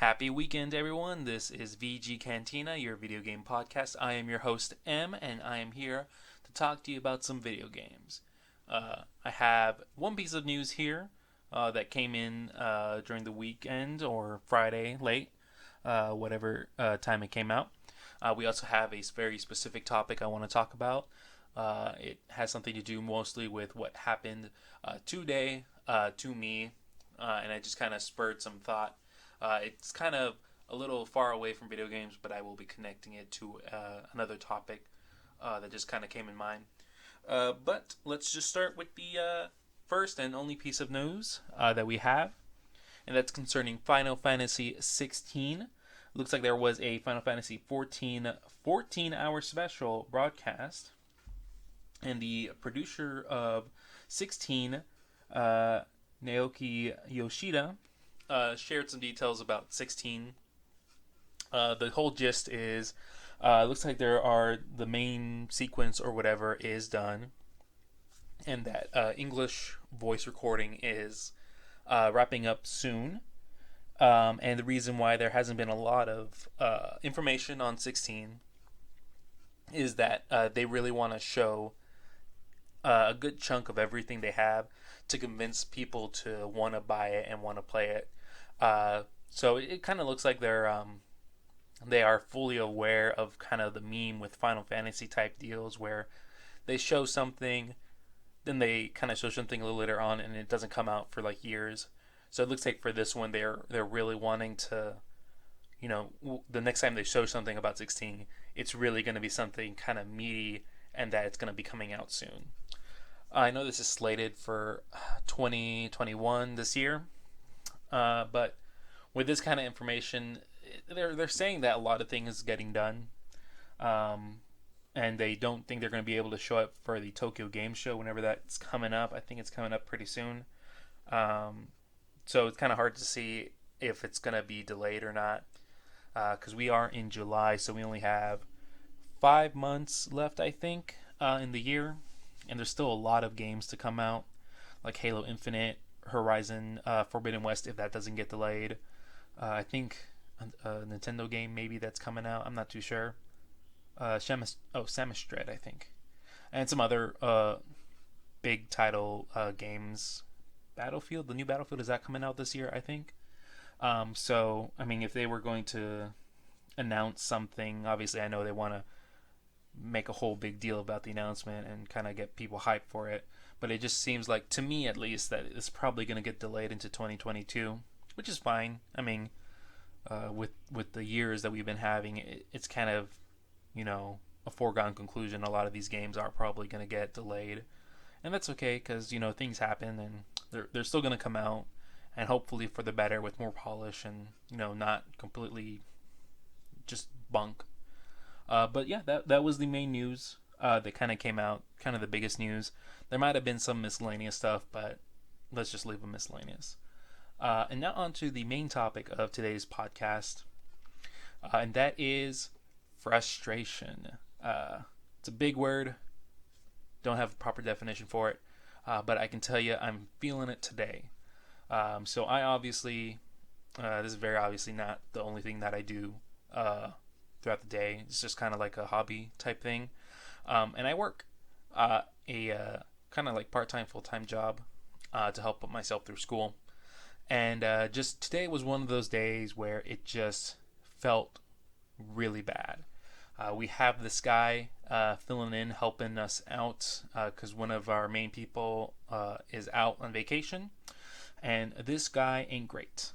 Happy weekend, everyone. This is VG Cantina, your video game podcast. I am your host, M, and I am here to talk to you about some video games. I have one piece of news here that came in during the weekend or Friday late, whatever time it came out. We also have a very specific topic I want to talk about. It has something to do mostly with what happened today to me, and I just kind of spurred some thought. It's kind of a little far away from video games, but I will be connecting it to another topic that just kind of came in mind. But let's just start with the first and only piece of news that we have, and that's concerning Final Fantasy 16. Looks like there was a Final Fantasy 14 14-hour special broadcast, and the producer of 16, Naoki Yoshida, shared some details about 16. The whole gist is, looks like the main sequence or whatever is done, and that English voice recording is wrapping up soon. And the reason why there hasn't been a lot of information on 16 is that they really want to show a good chunk of everything they have to convince people to want to buy it and want to play it. So it kind of looks like they are fully aware of kind of the meme with Final Fantasy type deals where they show something, then they kind of show something a little later on, and it doesn't come out for like years. So it looks like for this one, they're really wanting to, the next time they show something about 16, it's really going to be something kind of meaty, and that it's going to be coming out soon. I know this is slated for 2021 this year, but with this kind of information, they're saying that a lot of things is getting done, and they don't think they're going to be able to show up for the Tokyo Game Show whenever that's coming up. I think it's coming up pretty soon. So it's kind of hard to see if it's going to be delayed or not, because we are in July, so we only have 5 months left, I think, in the year, and there's still a lot of games to come out, like Halo Infinite, Horizon Forbidden West, if that doesn't get delayed. I think a Nintendo game maybe that's coming out. I'm not too sure. Samus Dread, I think, and some other big title games. Battlefield, the new Battlefield, is that coming out this year, I think. So, I mean, if they were going to announce something, obviously I know they want to make a whole big deal about the announcement and kind of get people hyped for it. But it just seems like, to me at least, that it's probably going to get delayed into 2022, which is fine. I mean, with the years that we've been having, it's kind of, a foregone conclusion. A lot of these games are probably going to get delayed. And that's okay, because, things happen, and they're still going to come out, and hopefully for the better with more polish and, not completely just bunk. But yeah, that was the main news that kind of came out, kind of the biggest news. There might have been some miscellaneous stuff, but let's just leave them miscellaneous. And now on to the main topic of today's podcast, and that is frustration. It's a big word. Don't have a proper definition for it, but I can tell you I'm feeling it today. So I obviously, this is very obviously not the only thing that I do throughout the day. It's just kind of like a hobby type thing. And I work a kind of like part-time, full-time job to help put myself through school. And just today was one of those days where it just felt really bad. We have this guy filling in, helping us out, because one of our main people is out on vacation, and this guy ain't great.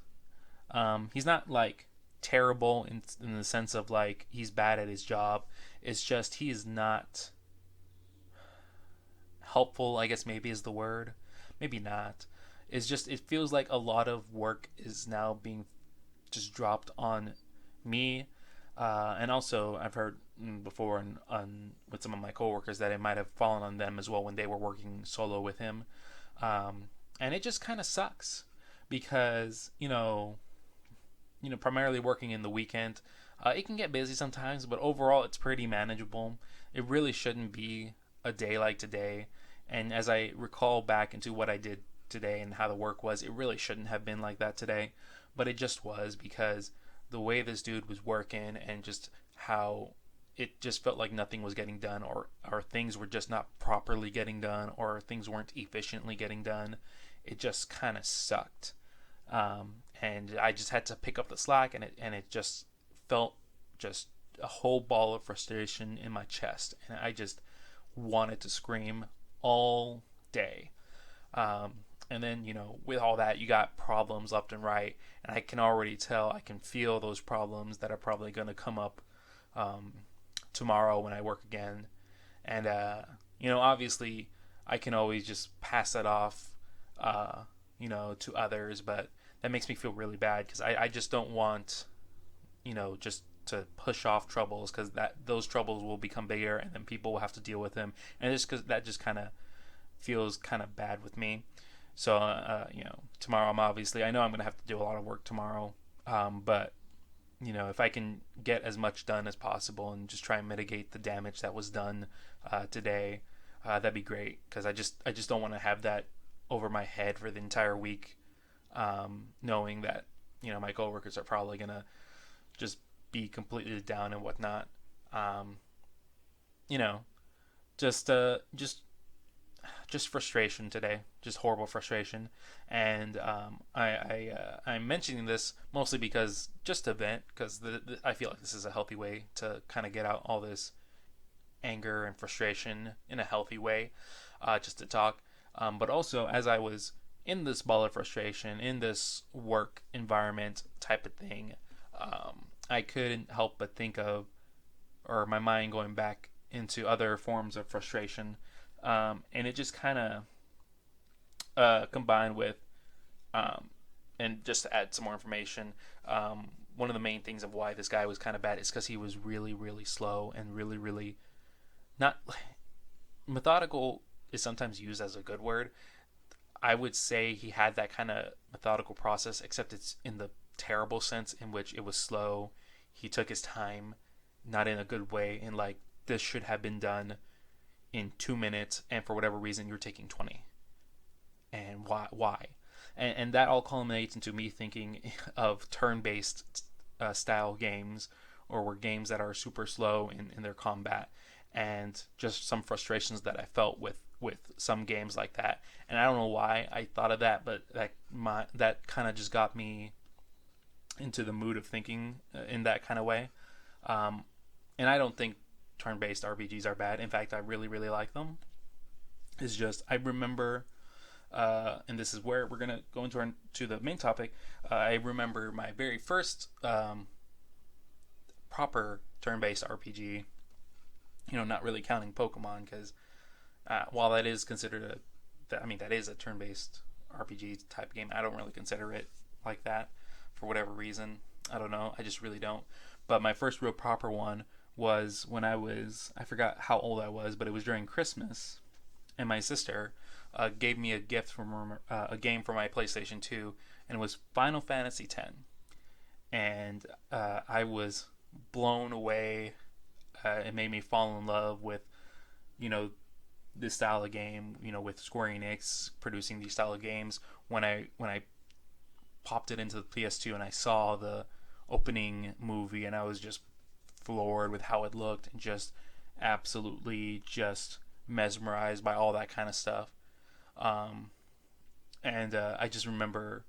He's not like terrible in the sense of like he's bad at his job. It's just he is not helpful, I guess maybe is the word. Maybe not. It's just, it feels like a lot of work is now being just dropped on me. And also, I've heard before with some of my coworkers that it might have fallen on them as well when they were working solo with him. And it just kind of sucks because, primarily working in the weekend, it can get busy sometimes, but overall it's pretty manageable. It really shouldn't be a day like today. And as I recall back into what I did today and how the work was, it really shouldn't have been like that today. but it just was because the way this dude was working and just how it just felt like nothing was getting done, or things were just not properly getting done, or things weren't efficiently getting done. It just kind of sucked. And I just had to pick up the slack, and it just felt just a whole ball of frustration in my chest, and I just wanted to scream all day. And then, with all that, you got problems left and right, and I can already tell, I can feel those problems that are probably going to come up tomorrow when I work again. And obviously I can always just pass that off to others, but that makes me feel really bad, because I just don't want just to push off troubles, because those troubles will become bigger, and then people will have to deal with them, and just because that just kind of feels kind of bad with me. So tomorrow I know I'm gonna have to do a lot of work tomorrow, but if I can get as much done as possible and just try and mitigate the damage that was done today, that'd be great, because I just don't want to have that over my head for the entire week, knowing that my coworkers are probably gonna just be completely down and whatnot. Just frustration today, just horrible frustration. And I'm mentioning this mostly because just to vent, because I feel like this is a healthy way to kind of get out all this anger and frustration in a healthy way, just to talk. But also, as I was in this ball of frustration, in this work environment type of thing, I couldn't help but think of, or my mind going back into other forms of frustration. And it just kind of combined with, and just to add some more information, one of the main things of why this guy was kind of bad is because he was really, really slow and really, really not methodical is sometimes used as a good word. I would say he had that kind of methodical process, except it's in the terrible sense in which it was slow. He took his time, not in a good way, and like this should have been done in 2 minutes, and for whatever reason you're taking 20. And why? And that all culminates into me thinking of turn-based style games, or games that are super slow in their combat, and just some frustrations that I felt with some games like that. And I don't know why I thought of that, but that kind of just got me into the mood of thinking in that kind of way. And I don't think turn-based RPGs are bad. In fact, I really, really like them. It's just, I remember, and this is where we're going to go into the main topic, I remember my very first proper turn-based RPG, not really counting Pokemon, because while that is considered that is a turn-based RPG type game, I don't really consider it like that for whatever reason. I don't know. I just really don't. But my first real proper one was when I forgot how old I was, but it was during Christmas, and my sister gave me a gift from a game for my PlayStation 2, and it was Final Fantasy X. And I was blown away. It made me fall in love with, this style of game, with Square Enix producing these style of games. When I popped it into the PS2 and I saw the opening movie, and I was just floored with how it looked, and just absolutely just mesmerized by all that kind of stuff. And I just remember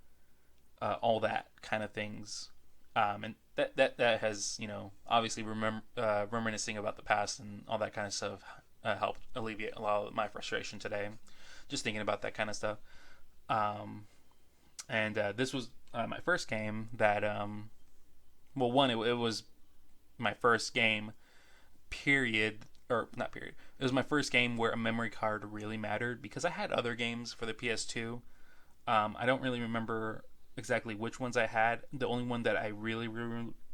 all that kind of things. And that has, obviously reminiscing about the past and all that kind of stuff helped alleviate a lot of my frustration today, just thinking about that kind of stuff. And this was my first game that, it was my first game, period, or not period. It was my first game where a memory card really mattered, because I had other games for the PS2. I don't really remember exactly which ones I had. The only one that I really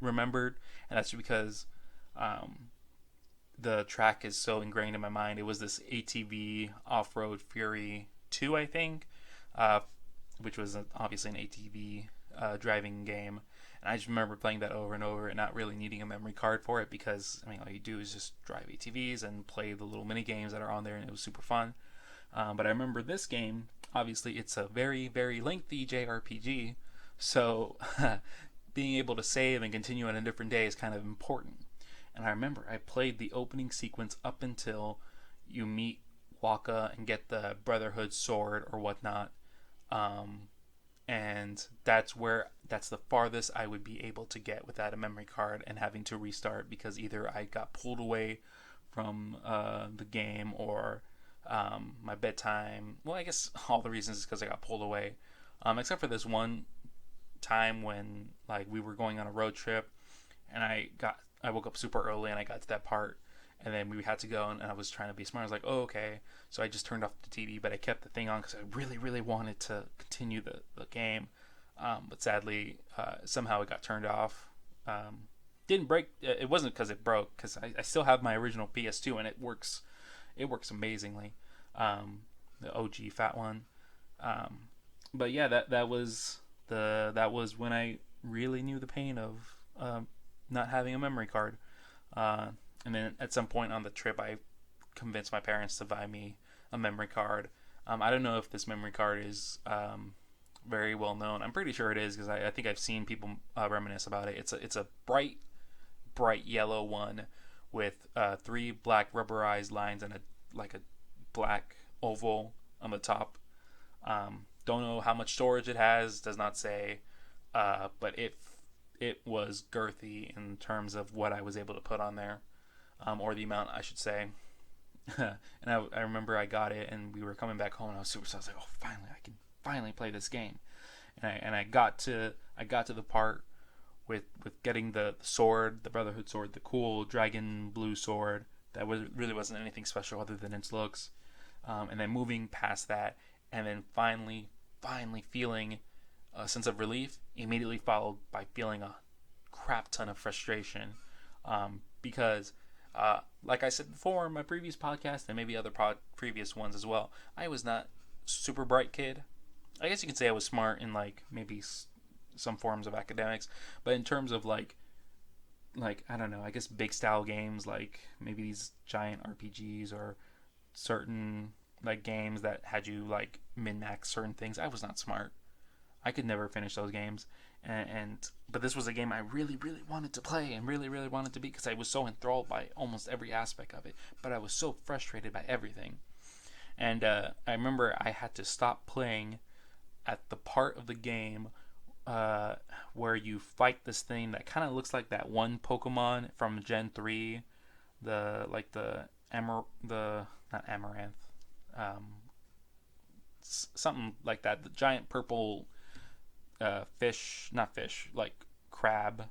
remembered, and that's because the track is so ingrained in my mind. It was this ATV Off-Road Fury 2, I think, which was obviously an ATV driving game. And I just remember playing that over and over and not really needing a memory card for it, because, all you do is just drive ATVs and play the little mini games that are on there, and it was super fun. But I remember this game, obviously it's a very, very lengthy JRPG, So being able to save and continue on a different day is kind of important. And I remember I played the opening sequence up until you meet Waka and get the Brotherhood sword or whatnot. Um, and that's the farthest I would be able to get without a memory card and having to restart, because either I got pulled away from the game, or my bedtime. Well, I guess all the reasons is because I got pulled away, except for this one time when like we were going on a road trip, and I woke up super early and I got to that part, and then we had to go, and I was trying to be smart. I was like, oh, okay. So I just turned off the TV, but I kept the thing on because I really, really wanted to continue the game. But sadly, somehow it got turned off. Didn't break. It wasn't because it broke, because I still have my original PS2 and it works. It works amazingly. The OG fat one. But yeah, that was when I really knew the pain of not having a memory card. And then at some point on the trip, I convinced my parents to buy me a memory card. I don't know if this memory card is very well known. I'm pretty sure it is, because I think I've seen people reminisce about it. It's a bright yellow one with 3 black rubberized lines and a black oval on the top. Don't know how much storage it has. Does not say. But it was girthy in terms of what I was able to put on there. Or the amount, I should say. And I remember I got it, and we were coming back home, and I was super excited. I was like, oh, finally, I can finally play this game. And I got to the part with getting the sword, the Brotherhood sword, the cool dragon blue sword that really wasn't anything special other than its looks. And then moving past that, and then finally feeling a sense of relief, immediately followed by feeling a crap ton of frustration, because like I said before in my previous podcast, and maybe other previous ones as well, I was not super bright kid. I guess you could say I was smart in like maybe some forms of academics, but in terms of like I don't know, I guess big style games like maybe these giant RPGs or certain like games that had you like min-max certain things, I was not smart. I could never finish those games, but this was a game I really, really wanted to play and really, really wanted to beat, because I was so enthralled by almost every aspect of it, but I was so frustrated by everything. And I remember I had to stop playing at the part of the game where you fight this thing that kind of looks like that one Pokemon from Gen 3, the not Amaranth, something like that, the giant purple not fish, like crab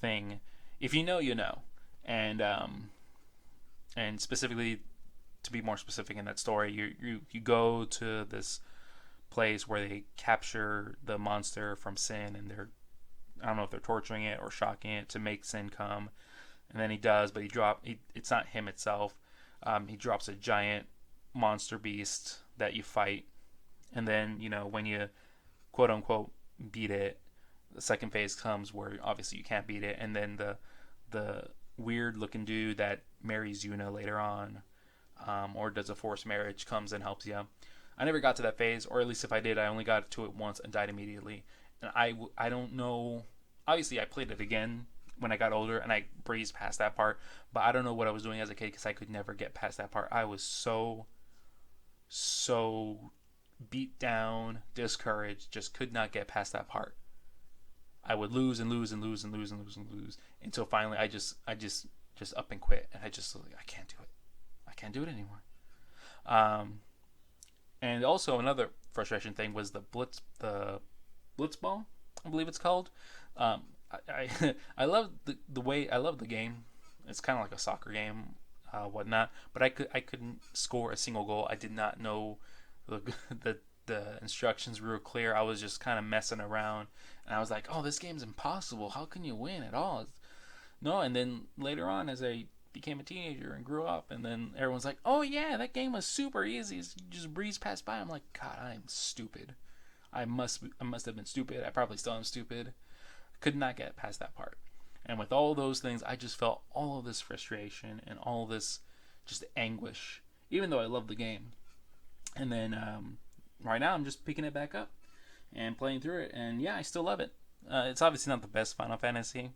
thing. If you know, you know. And specifically, to be more specific in that story, you go to this place where they capture the monster from Sin, and I don't know if they're torturing it or shocking it to make Sin come, and then he does, but it's not him itself. He drops a giant monster beast that you fight, and then when you quote unquote beat it, the second phase comes where obviously you can't beat it, and then the weird looking dude that marries Yuna later on, or does a forced marriage, comes and helps you. I never got to that phase, or at least if I did, I only got to it once and died immediately. And I don't know. Obviously, I played it again when I got older, and I breezed past that part. But I don't know what I was doing as a kid, because I could never get past that part. I was so beat down, discouraged, just could not get past that part. I would lose and lose and lose and lose and lose and lose until finally I just up and quit, and I can't do it. I can't do it anymore. And also another frustration thing was the blitzball, I believe it's called. I love the way, I love the game. It's kind of like a soccer game, whatnot. But I couldn't score a single goal. I did not know the instructions were real clear. I was just kind of messing around, and I was like, "Oh, this game's impossible. How can you win at all?" No, and then later on, as I became a teenager and grew up, and then everyone's like, "Oh yeah, that game was super easy. You just breeze past by." I'm like, God, I'm stupid. I must have been stupid. I probably still am stupid. Could not get past that part. And with all those things, I just felt all of this frustration and all this just anguish, even though I love the game. And then right now, I'm just picking it back up, and playing through it, and yeah, I still love it. It's obviously not the best Final Fantasy.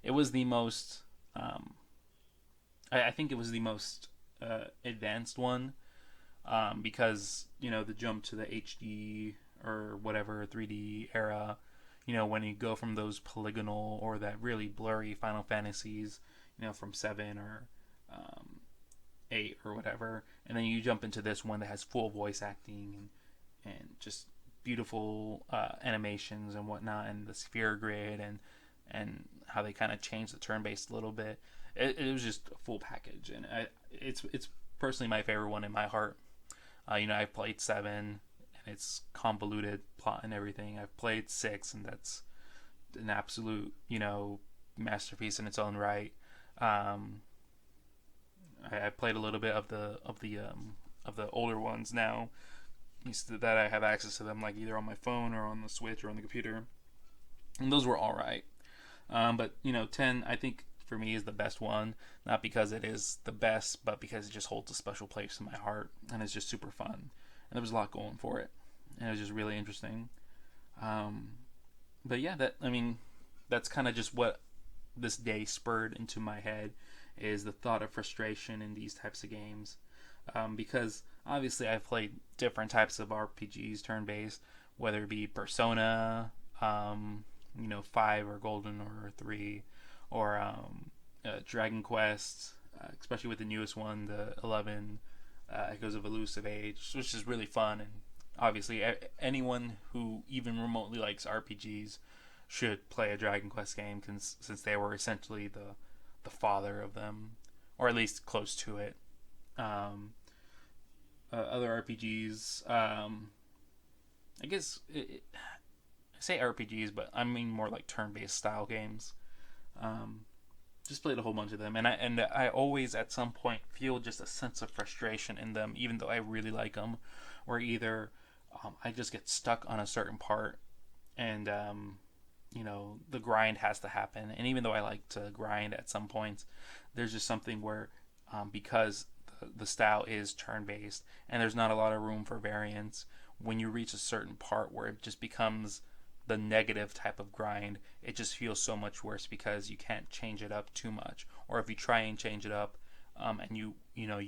It was the most, I think it was the most advanced one, because the jump to the HD or whatever 3D era, when you go from those polygonal or that really blurry Final Fantasies, from 7 or 8 or whatever, and then you jump into this one that has full voice acting and just beautiful animations and whatnot, and the sphere grid and how they kind of changed the turn based a little bit. It was just a full package, and it's personally my favorite one in my heart. I've played 7, and it's convoluted plot and everything. I've played 6, and that's an absolute masterpiece in its own right. I played a little bit of the older ones now, that I have access to them, like either on my phone or on the Switch or on the computer, and those were all right. But 10, I think for me is the best one, not because it is the best, but because it just holds a special place in my heart, and it's just super fun, and there was a lot going for it, and it was just really interesting. But yeah, that's kind of just what this day spurred into my head, is the thought of frustration in these types of games, because obviously I've played different types of RPGs turn-based, whether it be Persona, 5 or Golden or 3, or Dragon Quest, especially with the newest one, the 11, Echoes of Elusive Age, which is really fun. And obviously anyone who even remotely likes RPGs should play a Dragon Quest game, since they were essentially the father of them, or at least close to it. Other RPGs, I guess I say RPGs, but I mean more like turn-based style games. Just played a whole bunch of them, and I always at some point feel just a sense of frustration in them, even though I really like them, where either I just get stuck on a certain part, and the grind has to happen, and even though I like to grind at some points, there's just something where because the style is turn-based and there's not a lot of room for variance, when you reach a certain part where it just becomes the negative type of grind, it just feels so much worse because you can't change it up too much. Or if you try and change it up, and you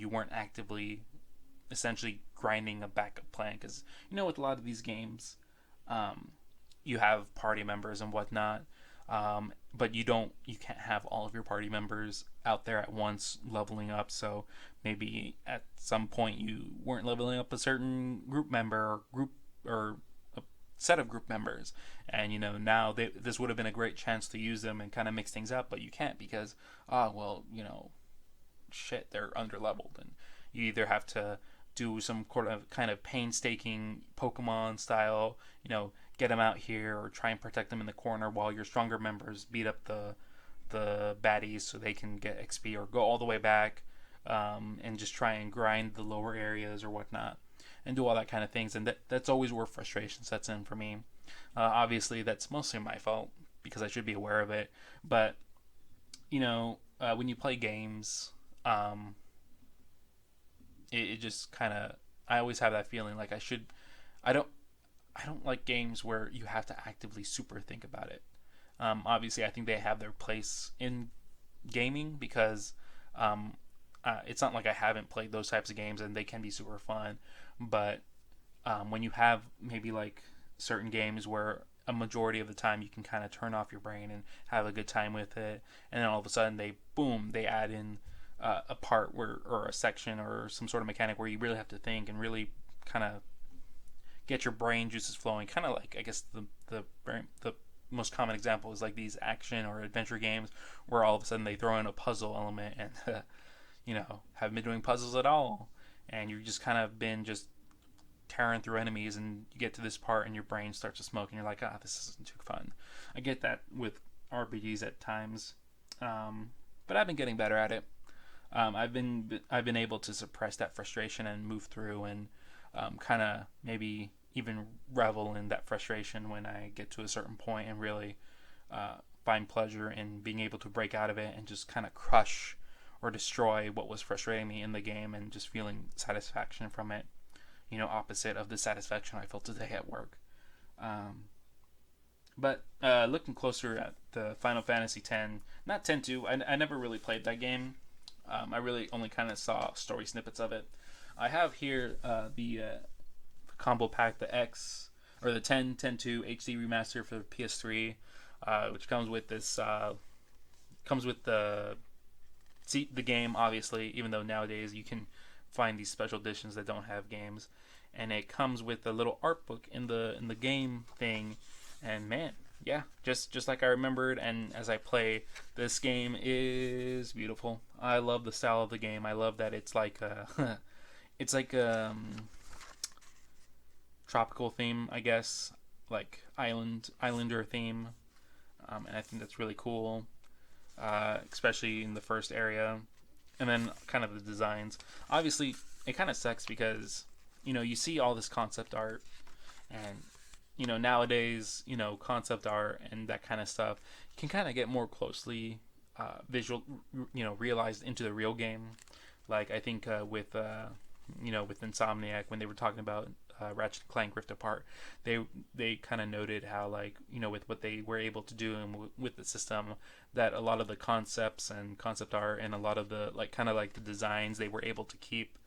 weren't actively essentially grinding a backup plan, because with a lot of these games, you have party members and whatnot, but you can't have all of your party members out there at once leveling up. So maybe at some point you weren't leveling up a certain group member or a set of group members, and now this would have been a great chance to use them and kind of mix things up, but you can't because shit, they're under leveled, and you either have to do some kind of painstaking Pokemon style, get them out here, or try and protect them in the corner while your stronger members beat up the baddies so they can get XP, or go all the way back, and just try and grind the lower areas or whatnot, and do all that kind of things. And that's always where frustration sets in for me. Obviously, that's mostly my fault because I should be aware of it. But when you play games, it just kind of, I always have that feeling like I don't like games where you have to actively super think about it. Obviously, I think they have their place in gaming because it's not like I haven't played those types of games, and they can be super fun. But when you have maybe like certain games where a majority of the time you can kind of turn off your brain and have a good time with it, and then all of a sudden they add in a part or a section or some sort of mechanic where you really have to think and really kind of get your brain juices flowing. Kind of like, I guess the most common example is like these action or adventure games where all of a sudden they throw in a puzzle element, and haven't been doing puzzles at all, and you've just kind of been just tearing through enemies, and you get to this part and your brain starts to smoke and you're like, this isn't too fun. I get that with RPGs at times, but I've been getting better at it. I've been able to suppress that frustration and move through, and kind of maybe even revel in that frustration when I get to a certain point, and really find pleasure in being able to break out of it and just kind of crush or destroy what was frustrating me in the game, and just feeling satisfaction from it. Opposite of the satisfaction I felt today at work. Um, but looking closer at the Final Fantasy X, not 10-2, I never really played that game. I really only kind of saw story snippets of it. I have here the combo pack, the X or the 10-2 HD remaster for the PS3, which comes with this comes with the game, obviously, even though nowadays you can find these special editions that don't have games, and it comes with a little art book in the game thing. And man, yeah, just like I remembered, and as I play, this game is beautiful. I love the style of the game. I love that it's like a it's like tropical theme, I guess, like islander theme, and I think that's really cool, especially in the first area, and then kind of the designs. Obviously, it kind of sucks because you see all this concept art, and nowadays concept art and that kind of stuff can kind of get more closely visual, realized into the real game. Like I think with Insomniac, when they were talking about Ratchet and Clank Rift Apart, they kind of noted how, like, with what they were able to do and with the system, that a lot of the concepts and concept art and a lot of the the designs they were able to keep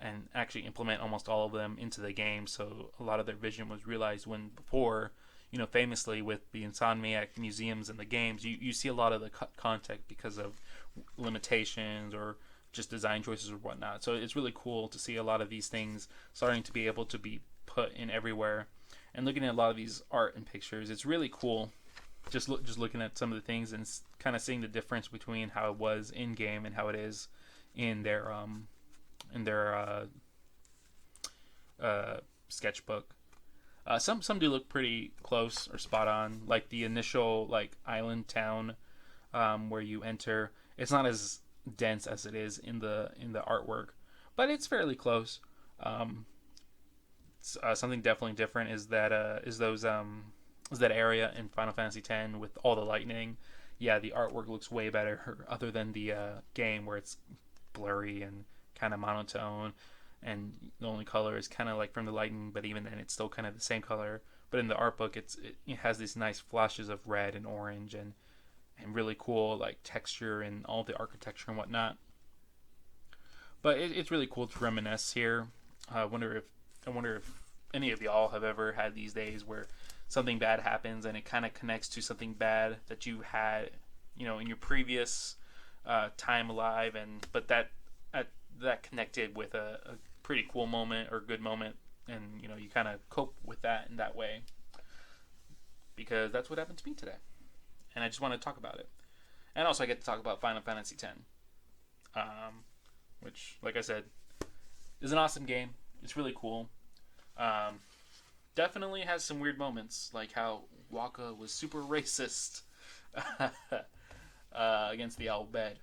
and actually implement almost all of them into the game. So a lot of their vision was realized, when before, famously with the Insomniac museums and the games, you see a lot of the content because of limitations or just design choices or whatnot. So it's really cool to see a lot of these things starting to be able to be put in everywhere. And looking at a lot of these art and pictures, it's really cool. Just looking at some of the things and kind of seeing the difference between how it was in game and how it is in their sketchbook. Some do look pretty close or spot on. Like the initial island town where you enter, it's not as dense as it is in the artwork, but it's fairly close. Something definitely different is that area in Final Fantasy X with all the lightning. Yeah, the artwork looks way better, other than the game where it's blurry and kind of monotone, and the only color is kind of like from the lightning, but even then it's still kind of the same color. But in the art book, it has these nice flashes of red and orange and really cool texture and all the architecture and whatnot. But it's really cool to reminisce here. I wonder if any of y'all have ever had these days where something bad happens and it kind of connects to something bad that you had, in your previous time alive, but that connected with a pretty cool moment or good moment, and you kind of cope with that in that way, because that's what happened to me today, and I just want to talk about it. And also I get to talk about Final Fantasy X, which, like I said, is an awesome game. It's really cool. Definitely has some weird moments, like how Waka was super racist against the Al Bhed.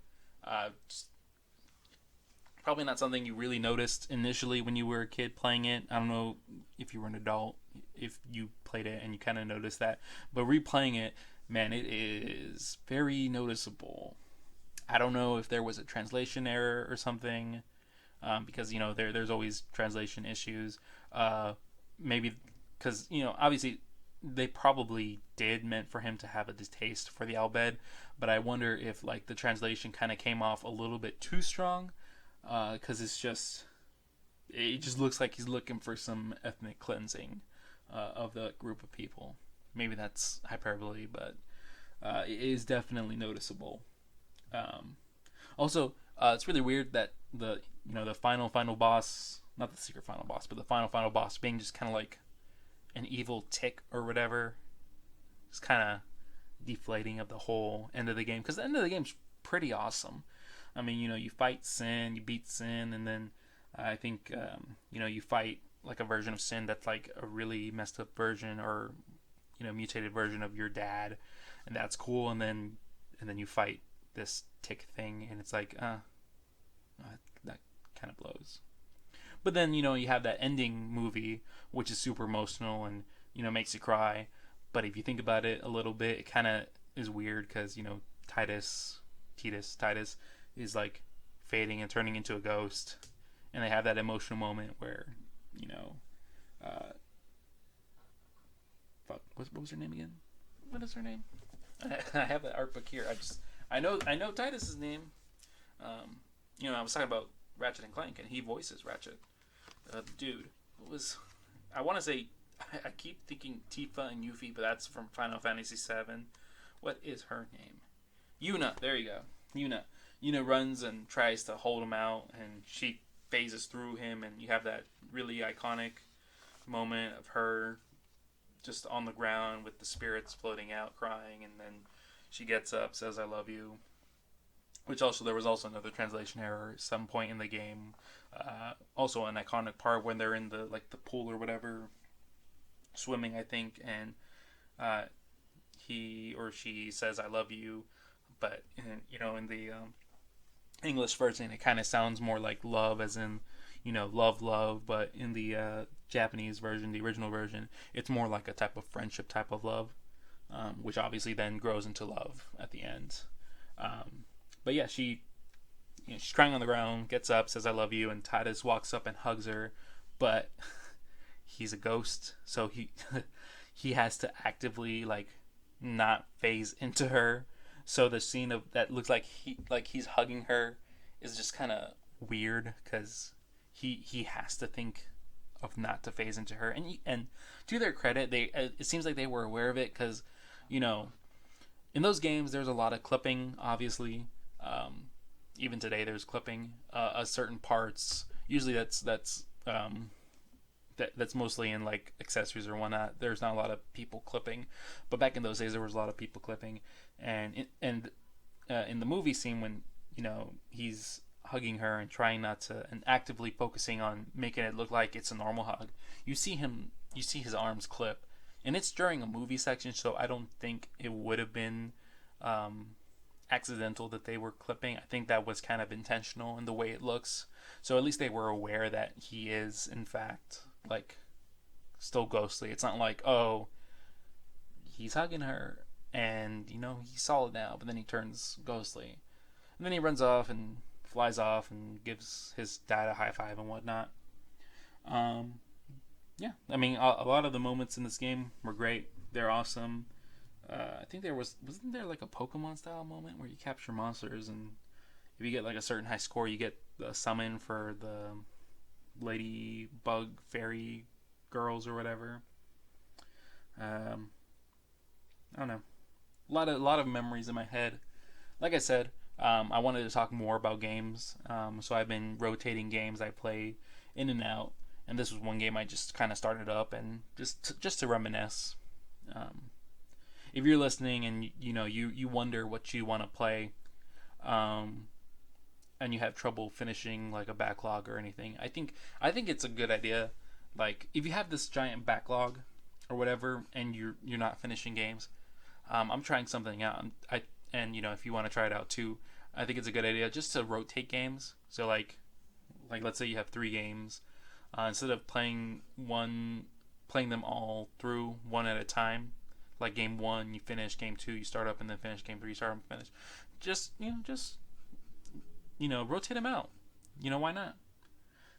Probably not something you really noticed initially when you were a kid playing it. I don't know if you were an adult, if you played it and you kind of noticed that. But replaying it, man, it is very noticeable. I don't know if there was a translation error or something, because there's always translation issues. Maybe because obviously they probably did meant for him to have a distaste for the Al Bhed, but I wonder if the translation kind of came off a little bit too strong, because it just looks like he's looking for some ethnic cleansing of the group of people. Maybe that's hyperbole, but it is definitely noticeable. Also, it's really weird that the final boss, not the secret final boss, but the final boss being just kind of like an evil tick or whatever. It's kind of deflating of the whole end of the game, because the end of the game's pretty awesome. I mean, you fight Sin, you beat Sin, and then I think you fight a version of Sin that's a really messed up version, or mutated version of your dad, and that's cool. And then you fight this tick thing, and it's that kind of blows. But then you have that ending movie, which is super emotional and makes you cry. But if you think about it a little bit, it kind of is weird, because Titus is fading and turning into a ghost, and they have that emotional moment where fuck, what was her name again? What is her name? I have that art book here. I know Titus's name. I was talking about Ratchet and Clank, and he voices Ratchet. The dude. What was? I want to say. I keep thinking Tifa and Yuffie, but that's from Final Fantasy VII. What is her name? Yuna. There you go. Yuna. Yuna runs and tries to hold him out, and she phases through him, and you have that really iconic moment of her just on the ground with the spirits floating out, crying, and then she gets up, says "I love you." Which also, there was also another translation error at some point in the game. Also an iconic part when they're in the pool or whatever, swimming, I think, and he or she says "I love you," but in the English version, it kind of sounds more like love, as in love, but in the Japanese version, the original version, it's more like a type of friendship type of love, which obviously then grows into love at the end. But yeah, she's crying on the ground, gets up, says "I love you," and Titus walks up and hugs her, but he's a ghost, so he has to actively not phase into her. So the scene of that looks like he's hugging her is just kind of weird, because he has to think of not to phase into her. And to their credit, it seems like they were aware of it, because in those games there's a lot of clipping, obviously. Even today there's clipping certain parts. Usually that's mostly in accessories or whatnot. There's not a lot of people clipping, but back in those days there was a lot of people clipping. And in the movie scene, when he's hugging her and trying not to, and actively focusing on making it look like it's a normal hug, you see his arms clip, and it's during a movie section, so I don't think it would have been accidental that they were clipping. I think that was kind of intentional in the way it looks. So at least they were aware that he is in fact still ghostly. It's not like, oh, he's hugging her and he's solid now, but then he turns ghostly, and then he runs off and flies off and gives his dad a high five and whatnot. Yeah, I mean, a lot of the moments in this game were great. They're awesome. I think wasn't there a Pokemon style moment where you capture monsters, and if you get a certain high score, you get the summon for the ladybug fairy girls or whatever. I don't know. A lot of memories in my head. Like I said, I wanted to talk more about games, so I've been rotating games I play in and out, and this was one game I just kind of started up and just to reminisce. If you're listening and you wonder what you want to play, and you have trouble finishing a backlog or anything, I think it's a good idea. If you have this giant backlog or whatever, and you're not finishing games, I'm trying something out. And if you want to try it out too, I think it's a good idea just to rotate games. So let's say you have 3 games, instead of playing them all through one at a time. Game 1 you finish, game 2 you start up and then finish, game 3 you start up and finish. Just rotate them out. Why not?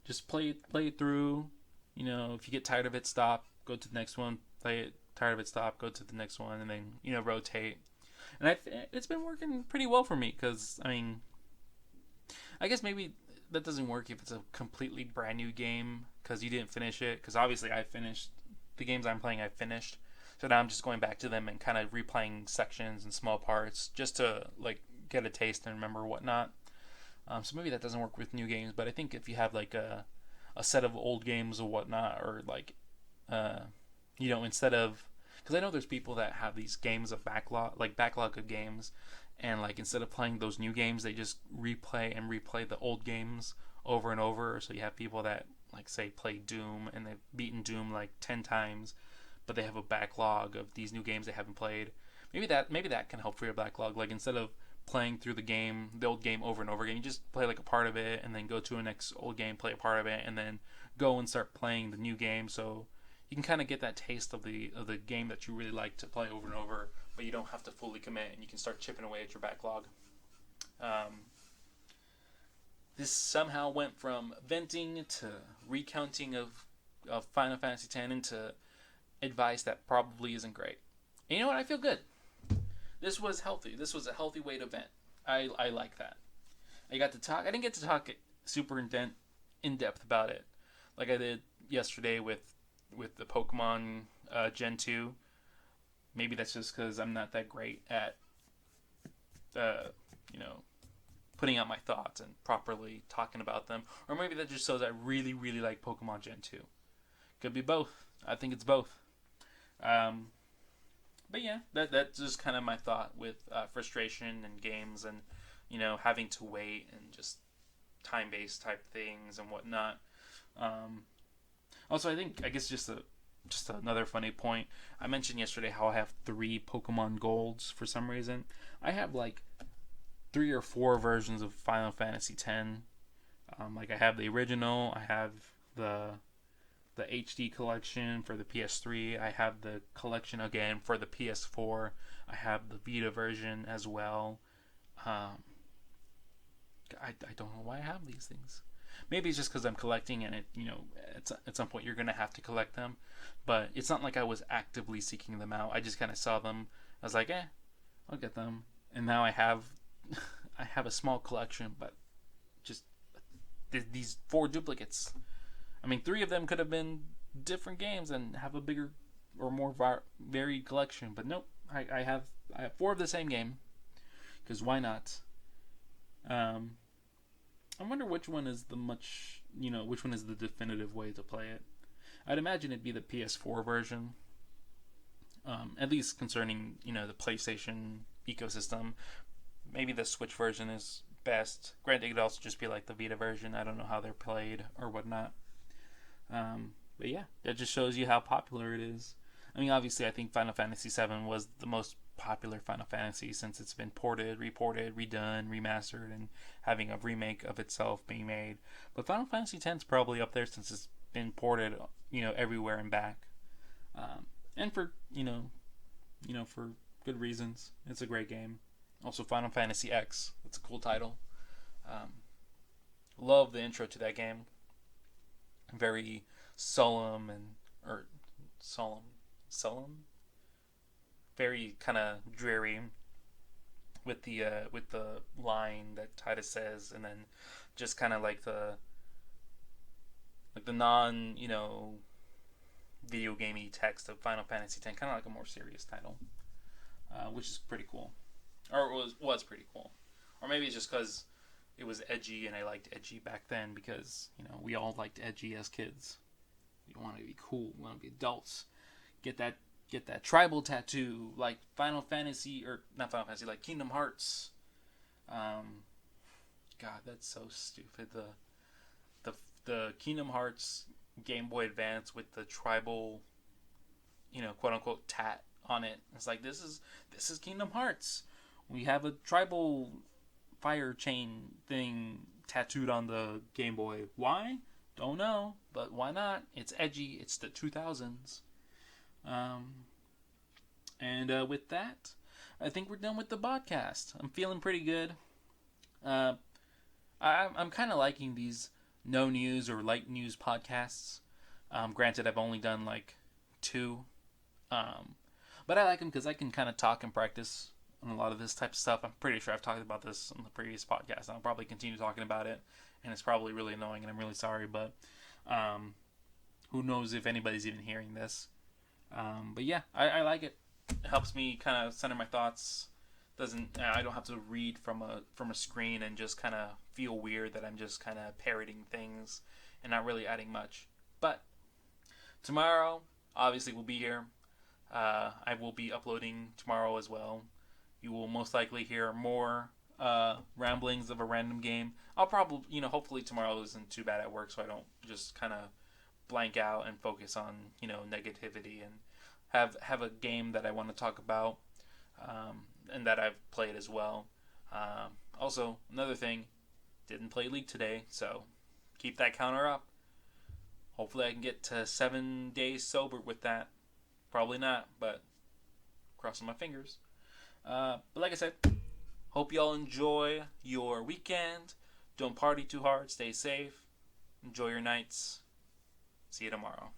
Just play it through. If you get tired of it, stop, go to the next one. Play it, tired of it, stop, go to the next one, and then rotate. And it's been working pretty well for me, because I guess maybe that doesn't work if it's a completely brand new game because you didn't finish it. Because obviously I finished the games I'm playing. I finished. So now I'm just going back to them and kind of replaying sections and small parts just to get a taste and remember whatnot. So maybe that doesn't work with new games, but I think if you have a set of old games or whatnot, or instead of, because I know there's people that have these games of backlog of games, and instead of playing those new games, they just replay the old games over and over. So you have people that say play Doom and they've beaten Doom 10 times, but they have a backlog of these new games they haven't played. Maybe that can help for your backlog. Instead of playing through the old game over and over again, you just play a part of it and then go to a next old game, play a part of it, and then go and start playing the new game. So you can kind of get that taste of the game that you really like to play over and over, but you don't have to fully commit, and you can start chipping away at your backlog. This somehow went from venting to recounting of Final Fantasy X into advice that probably isn't great. And you know what? I feel good. This was healthy. This was a healthy way to vent. I like that. I got to talk. I didn't get to talk super in depth about it, like I did yesterday with the Pokemon Gen 2. Maybe that's just because I'm not that great at you know, putting out my thoughts and properly talking about them, or maybe that just shows I really really like Pokemon Gen 2. Could be both. I think it's both. But yeah, that's just kind of my thought with frustration and games, and having to wait and just time-based type things and whatnot. Also, I guess just another funny point. I mentioned yesterday how I have 3 Pokemon Golds for some reason. I have like 3 or 4 versions of Final Fantasy X. Like I have the original, I have the HD collection for the PS3. I have the collection again for the PS4. I have the Vita version as well. I don't know why I have these things. Maybe it's just because I'm collecting, and at some point you're gonna have to collect them. But it's not like I was actively seeking them out. I just kind of saw them. I was like, I'll get them. And now I have a small collection, but just these 4 duplicates. I mean, 3 of them could have been different games and have a bigger or more varied collection. But nope, I have 4 of the same game. Because why not? I wonder which one is which one is the definitive way to play it. I'd imagine it'd be the PS4 version. At least concerning, the PlayStation ecosystem. Maybe the Switch version is best. Granted, it could also just be like the Vita version. I don't know how they're played or whatnot. But yeah, that just shows you how popular it is. I mean, obviously, I think Final Fantasy VII was the most popular Final Fantasy since it's been ported, reported, redone, remastered, and having a remake of itself being made. But Final Fantasy X is probably up there since it's been ported, everywhere and back. And for for good reasons. It's a great game. Also, Final Fantasy X. That's a cool title. Love the intro to that game. Very solemn very kind of dreary with the line that Titus says, and then just kind of like the non video gamey text of Final Fantasy X, kind of like a more serious title, which is pretty cool, or was pretty cool, or maybe it's just because it was edgy and I liked edgy back then, because we all liked edgy as kids. We want to be cool, we want to be adults, get that tribal tattoo like Final Fantasy, or not Final Fantasy, like Kingdom Hearts. God, that's so stupid. The Kingdom Hearts Game Boy Advance with the tribal, quote unquote tat on it. It's like, this is Kingdom Hearts. We have a tribal fire chain thing tattooed on the Game Boy. Why? Don't know, but why not? It's edgy. It's the 2000s. And with that, I think we're done with the podcast. I'm feeling pretty good. I'm kind of liking these no news or light news podcasts. Granted, I've only done like 2. But I like them because I can kind of talk and practice on a lot of this type of stuff. I'm pretty sure I've talked about this on the previous podcast. I'll probably continue talking about it. And it's probably really annoying, and I'm really sorry. But who knows if anybody's even hearing this. But yeah, I like it. It helps me kind of center my thoughts. I don't have to read from a screen and just kind of feel weird that I'm just kind of parroting things and not really adding much. But tomorrow, obviously, we'll be here. I will be uploading tomorrow as well. You will most likely hear more ramblings of a random game. I'll probably, hopefully tomorrow isn't too bad at work, so I don't just kind of blank out and focus on, negativity, and have a game that I want to talk about, and that I've played as well. Also, another thing, didn't play League today, so keep that counter up. Hopefully I can get to 7 days sober with that. Probably not, but crossing my fingers. But like I said, hope y'all enjoy your weekend. Don't party too hard. Stay safe. Enjoy your nights. See you tomorrow.